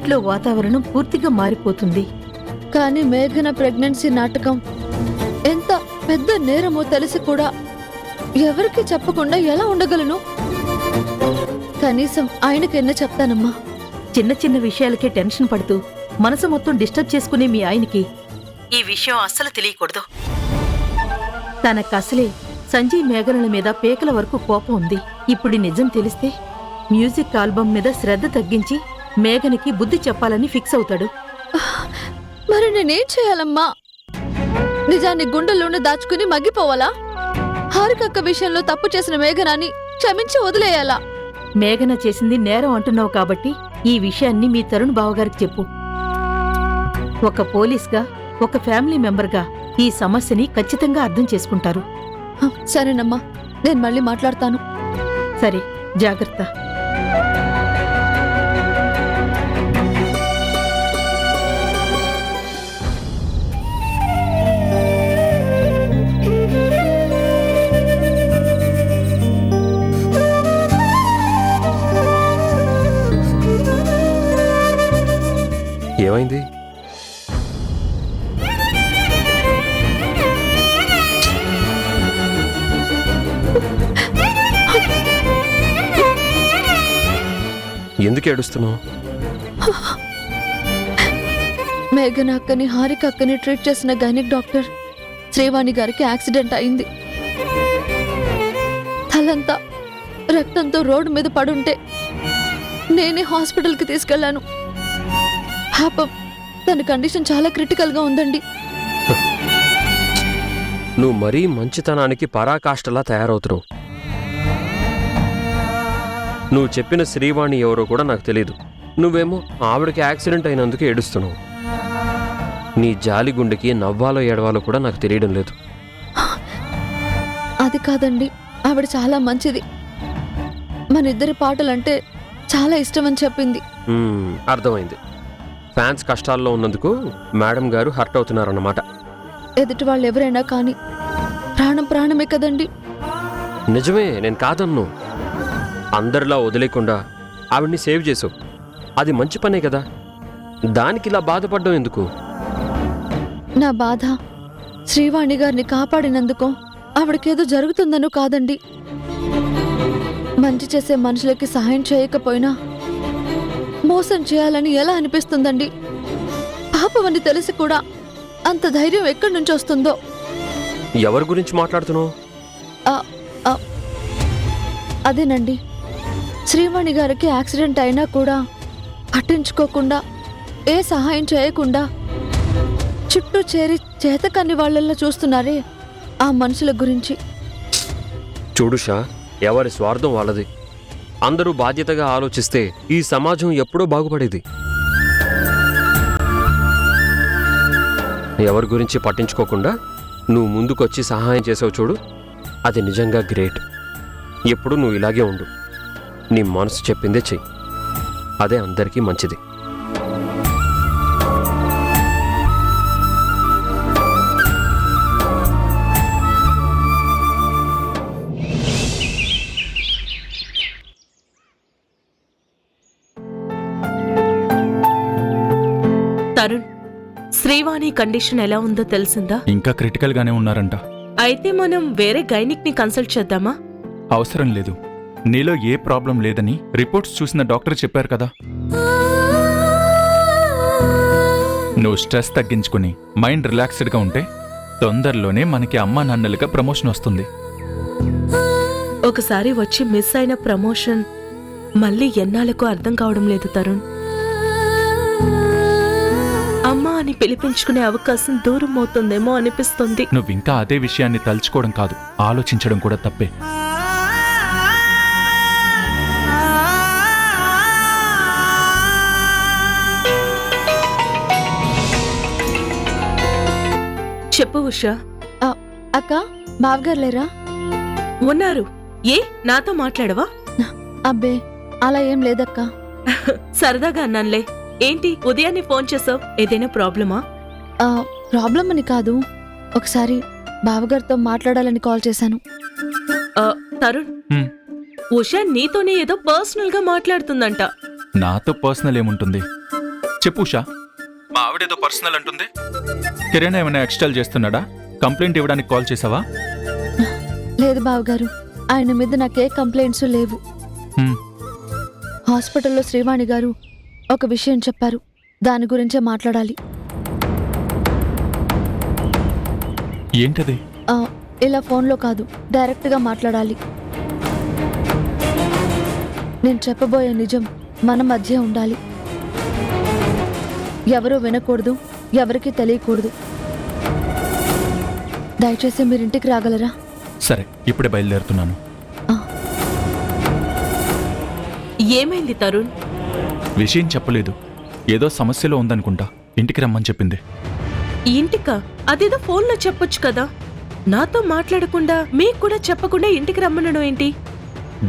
ఇంట్లో వాతావరణం పూర్తిగా మారిపోతుంది. కానీ మేఘన ప్రెగ్నెన్సీ నాటకం ఎంత పెద్ద నేరమో తెలిసి కూడా ఎవరికి చెప్పకుండా ఎలా ఉండగలను? కనీసం ఆయనకెన్న చెప్తానమ్మా. చిన్న చిన్న విషయాలకే టెన్షన్ పడుతూ మనసు మొత్తం డిస్టర్బ్ చేసుకునే మీ ఆయనకి ఈ విషయం అస్సలు తెలియకూడదు. తనకసలే సంజయ్ మేఘనల మీద పేకల వరకు కోపం ఉంది. ఇప్పుడు నిజం తెలిస్తే మ్యూజిక్ ఆల్బమ్ మీద శ్రద్ధ తగ్గించి మేఘనకి బుద్ధి చెప్పాలని ఫిక్స్ అవుతాడు. మరి నేనేం చేయాలమ్మా? నిజాన్ని గుండెల్లోనే దాచుకుని మగ్గిపోవాలా? హారికక్క విషయంలో తప్పు చేసిన మేఘనాన్ని క్షమించి వదిలేయాలా? మేఘన చేసింది నేరం అంటున్నావు కాబట్టి ఈ విషయాన్ని మీ తరుణ్ బావగారికి చెప్పు. ఒక పోలీస్గా, ఒక ఫ్యామిలీ మెంబర్గా ఈ సమస్యని ఖచ్చితంగా అర్థం చేసుకుంటారు. సరేనమ్మా, నేను మళ్ళీ మాట్లాడతాను. సరే, జాగ్రత్త. ఏమైంది? ఎందుకు ఏడుస్తున్నావు? మేఘన అక్కని, హారిక అక్కని ట్రీట్ చేసిన గైనిక్ డాక్టర్ శ్రీవాణి గారికి యాక్సిడెంట్ అయింది. తలంతా రక్తంతో రోడ్డు మీద పడుంటే నేనే హాస్పిటల్కి తీసుకెళ్లాను. పాపం, తన కండిషన్ చాలా క్రిటికల్గా ఉందండి. నువ్వు మరీ మంచితనానికి పరాకాష్ఠలా తయారవుతున్నావు. నువ్వు చెప్పిన శ్రీవాణి ఎవరో కూడా నాకు తెలీదు. నువ్వేమో ఆవిడకి యాక్సిడెంట్ అయినందుకు ఏడుస్తున్నావు. నీ జాలి గుండెకి నవ్వాలో ఏడవాలో కూడా నాకు తెలియడం లేదు. అది కాదండి, ఆవిడ చాలా మంచిది. మన ఇద్దరి పాటలంటే చాలా ఇష్టమని చెప్పింది. అర్థమైంది. ఫ్యాన్స్ కష్టాల్లో ఉన్నందుకు మేడం గారు హర్ట్ అవుతున్నారన్నమాట. ఎదుటి వాళ్ళు ఎవరైనా కానీ ప్రాణం ప్రాణమే కదండి. నిజమే, నేను కాదన్ను. అందరిలా వదిలేకుండా ఆవిడ్ని సేవ్ చేసావు. అది మంచి పనే కదా. దానికి ఇలా బాధపడ్డం ఎందుకు? నా బాధ శ్రీవాణి గారిని కాపాడినందుకో ఆవిడకేదో జరుగుతుందనో కాదండి. మంచి చేసే మనుషులకి సహాయం చేయకపోయినా మోసం చేయాలని ఎలా అనిపిస్తుందండి? పాపమని తెలిసి కూడా అంత ధైర్యం ఎక్కడి నుంచి వస్తుందో. ఎవరి గురించి మాట్లాడుతున్నావు? అదేనండి, శ్రీవాణి గారికి యాక్సిడెంట్ అయినా కూడా పట్టించుకోకుండా, ఏ సహాయం చేయకుండా చుట్టూ చేరి చేతకాని వాళ్ళల్లో చూస్తున్నారే ఆ మనుషుల గురించి. చూడుషా, ఎవరి స్వార్థం వాళ్ళది. అందరూ బాధ్యతగా ఆలోచిస్తే ఈ సమాజం ఎప్పుడో బాగుపడేది. ఎవరి గురించి పట్టించుకోకుండా నువ్వు ముందుకొచ్చి సహాయం చేసావు చూడు, అది నిజంగా గ్రేట్. ఎప్పుడు నువ్వు ఇలాగే ఉండు. నీ మనసు చెప్పిందే చెయ్యి. అదే అందరికీ మంచిది. తరుణ్, శ్రీవాణి కండిషన్ ఎలా ఉందో తెలిసిందా? ఇంకా క్రిటికల్ గానే ఉన్నారంట. అయితే మనం వేరే గైనిక్ ని కన్సల్ట్ చేద్దామా? అవసరం లేదు. నీలో ఏ ప్రాబ్లం లేదని రిపోర్ట్స్ చూసిన డాక్టర్ చెప్పారు కదా. నువ్వు స్ట్రెస్ తగ్గించుకుని మైండ్ రిలాక్స్డ్గా ఉంటే తొందరలోనే మనకి అమ్మా నాన్నలుగా ప్రమోషన్ వస్తుంది. ఒకసారి వచ్చి మిస్ అయిన ప్రమోషన్ మళ్ళీ ఎన్నాళ్ళకు అర్థం కావడం లేదు తరుణ్. అమ్మా అని పిలిపించుకునే అవకాశం దూరం అవుతుందేమో అనిపిస్తుంది. నువ్వింకా అదే విషయాన్ని తలుచుకోవడం కాదు, ఆలోచించడం కూడా తప్పే. చెప్పు ఉషా. అక్క, బావగారు లేరా? ఉన్నారు. ఏ నాతో మాట్లాడవా? అబ్బే, అలా ఏం లేదక్క. సరదాగా అన్నానులే. ఏంటి ఉదయాన్నే ఫోన్ చేసావు? ఏదైనా ప్రాబ్లమా? ప్రాబ్లం అని కాదు, ఒకసారి బావగారితో మాట్లాడాలని కాల్ చేశాను. తరుణ్, ఉషా నీతోనే ఏదో పర్సనల్ గా మాట్లాడుతుందంట. నాతో పర్సనల్ ఏముంటుంది? చెప్పు ఉషా. మా ఆవిడేదో పర్సనల్ అంటుంది. కిరణ్ ఏమైనా ఎక్స్టెల్ చేస్తున్నాడా? కంప్లైంట్ ఇవ్వడానికి కాల్ చేసావా? లేదు బావగారు, ఆయన మీద నాకే కంప్లైంట్స్ లేవు. హ్మ్, హాస్పిటల్లో శ్రీవాణి గారు ఒక విషయం చెప్పారు, దాని గురించే మాట్లాడాలి. ఏంటది? ఇలా ఫోన్లో కాదు, డైరెక్ట్గా మాట్లాడాలి. నేను చెప్పబోయే నిజం మన మధ్య ఉండాలి. ఎవరూ వినకూడదు, ఎవరికీ తెలియకూడదు. దయచేసి మీరింటికి రాగలరా? సరే, ఇప్పుడే బయలుదేరుతున్నాను. ఏమైంది తరుణ్? విషయం చెప్పలేదు. ఏదో సమస్యలో ఉందనుకుంటా. ఇంటికి రమ్మని చెప్పింది. ఇంటికా? అదేదో ఫోన్లో చెప్పొచ్చు కదా. నాతో మాట్లాడకుండా మీకు కూడా చెప్పకుండా ఇంటికి రమ్మనడం ఏంటి?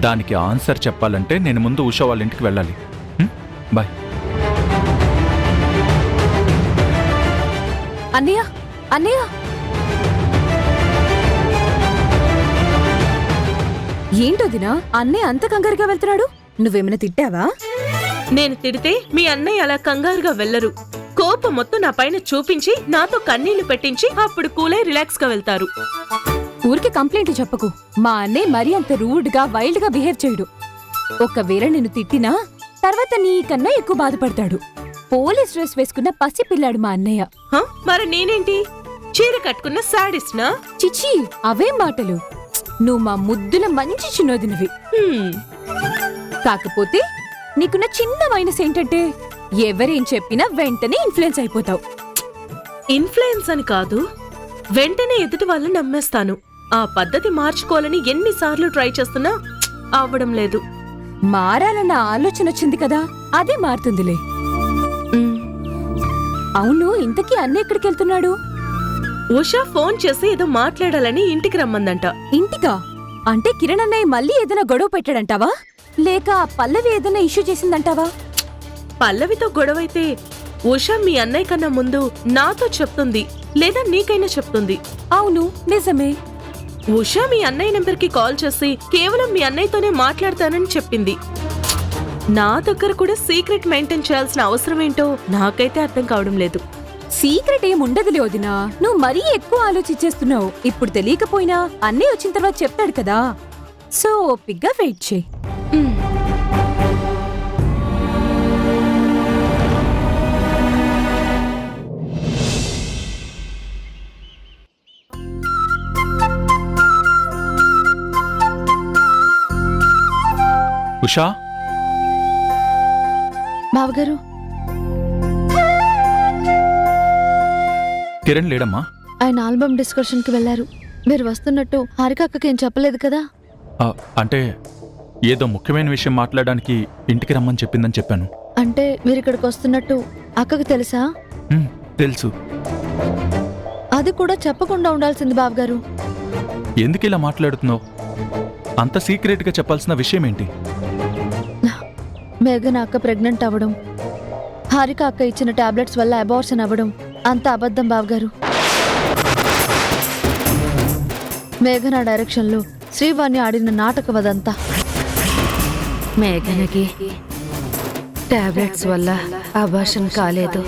దానికి ఆన్సర్ చెప్పాలంటే నేను ముందు ఉషా వాళ్ళ ఇంటికి వెళ్ళాలి. హ్మ్, బాయ్. అన్నయ్య, అన్నయ్య, ఏంటోదినా అన్నయ్య అంత కంగారుగా వెళ్తున్నాడు? నువ్వేమైనా తిట్టావా? నేను తిడితే మీ అన్నయ్య అలా కంగారుగా వెళ్లరు. కోపం మొత్తం నా పైన చూపించి నాతో కన్నీళ్లు పెట్టించి అప్పుడు కూలై రిలాక్స్ గా వెళ్తారు. ఊరికి కంప్లైంట్ చెప్పకు. మా అన్నయ్య మరీ అంత రూడ్ గా వైల్డ్ గా బిహేవ్ చేయడు. ఒకవేళ నిన్ను తిట్టినా తర్వాత నీకన్నా ఎక్కువ బాధపడతాడు. పోలీస్ డ్రెస్ వేసుకున్న పసి పిల్లాడు మా అన్నయ్య. హ? మరి నేనేంటి? చీర కట్టుకున్న సాడిస్నా? చిచి, అవేం మాటలు. నువ్వు మా ముద్దుల మంచి చిన్నోదినవి. కాకపోతే నీకున్న చిన్న మైనస్ ఏంటంటే ఎవరేం చెప్పినా వెంటనే ఇన్ఫ్లుయెన్స్ అయిపోతావు. ఇన్ఫ్లుయెన్స్ అని కాదు, వెంటనే ఎదుటి వాళ్ళని నమ్మేస్తాను. ఆ పద్ధతి మార్చుకోవాలని ఎన్నిసార్లు ట్రై చేస్తున్నా అవ్వడం లేదు. మారాలన్న ఆలోచన వచ్చింది కదా, అదే మారుతుందిలే. అవును, ఇంతకీ అన్న ఎక్కడికి వెళ్తున్నాడు? ఉషా ఫోన్ చేసి ఏదో మాట్లాడాలని ఇంటికి రమ్మందంట. ఇంటికా? అంటే కిరణ్ అన్నయ్య మళ్ళీ ఏదైనా గొడవ పెట్టాడంటావా? లేక పల్లవి ఏదైనా ఇష్యూ చేసిందంటావా? పల్లవితో గొడవైతే ఉషా మీ అన్నయ్య కన్నా ముందు నాతో చెప్తుంది, లేదా నీకైనా చెప్తుంది. అవును, నిజమే. ఉషా మీ అన్నయ్య నెంబర్కి కాల్ చేసి కేవలం మీ అన్నయ్యతోనే మాట్లాడతానని చెప్పింది. నా దగ్గర కూడా సీక్రెట్ మెయింటైన్ చేయాల్సిన అవసరం ఏంటో నాకైతే అర్థం కావడం లేదు. సీక్రెట్ ఏముండదులే వదినా, నువ్వు మరీ ఎక్కువ ఆలోచించేస్తున్నావు. ఇప్పుడు తెలియకపోయినా అన్నయ్య వచ్చిన తర్వాత చెప్తాడు కదా, సో ఓపిగ్గా వెయిట్ చేయి. ఉషా, బావగారు, కిరణ్ లేడమ్మా? ఆయన ఆల్బమ్ డిస్కషన్ కి వెళ్లారు. మీరు వస్తున్నట్టు హారికక్కకి ఏం చెప్పలేదు కదా? అంటే ఏదో ముఖ్యమైన విషయం మాట్లాడడానికి ఇంటికి రమ్మని చెప్పిందని చెప్పాను. అంటే మీరు ఇక్కడికి వస్తున్నట్టు అక్కకు తెలుసా? తెలుసు. అది కూడా చెప్పకుండా ఉండాల్సింది బావగారు. ఎందుకు ఇలా మాట్లాడుతున్నావు? అంత సీక్రెట్గా చెప్పాల్సిన విషయం ఏంటి? మేఘన అక్క ప్రెగ్నెంట్ అవ్వడం, హారిక అక్క ఇచ్చిన టాబ్లెట్స్ వల్ల అబార్షన్ అవ్వడం అంత అబద్ధం బావగారు. మేఘన డైరెక్షన్లో శ్రీవాణి ఆడిన నాటకం అదంతా. మేఘనకి టాబ్లెట్స్ వల్ల అబార్షన్ కాలేదు.